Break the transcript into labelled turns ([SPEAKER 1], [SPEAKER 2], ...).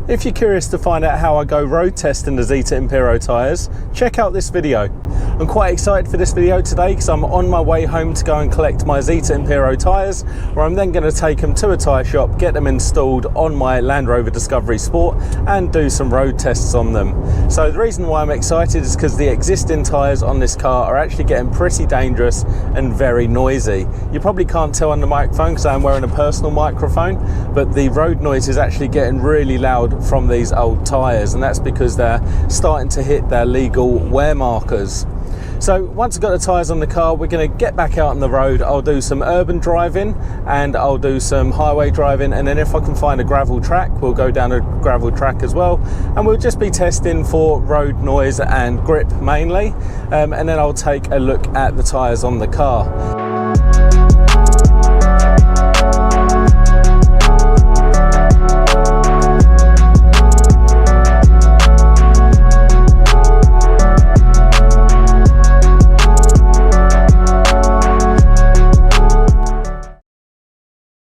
[SPEAKER 1] If you're curious to find out how I go road testing the ZETA Impero tyres, check out this video. I'm quite excited for this video today because I'm on my way home to go and collect my ZETA Impero tyres, where I'm then going to take them to a tyre shop, get them installed on my Land Rover Discovery Sport and do some road tests on them. So the reason why I'm excited is because the existing tyres on this car are actually getting pretty dangerous and very noisy. You probably can't tell on the microphone because I'm wearing a personal microphone, but the road noise is actually getting really loud from these old tyres, and that's because they're starting to hit their legal wear markers. So once I've got the tyres on the car, we're going to get back out on the road. I'll do some urban driving and I'll do some highway driving, and then if I can find a gravel track, we'll go down a gravel track as well, and we'll just be testing for road noise and grip mainly, and then I'll take a look at the tyres on the car.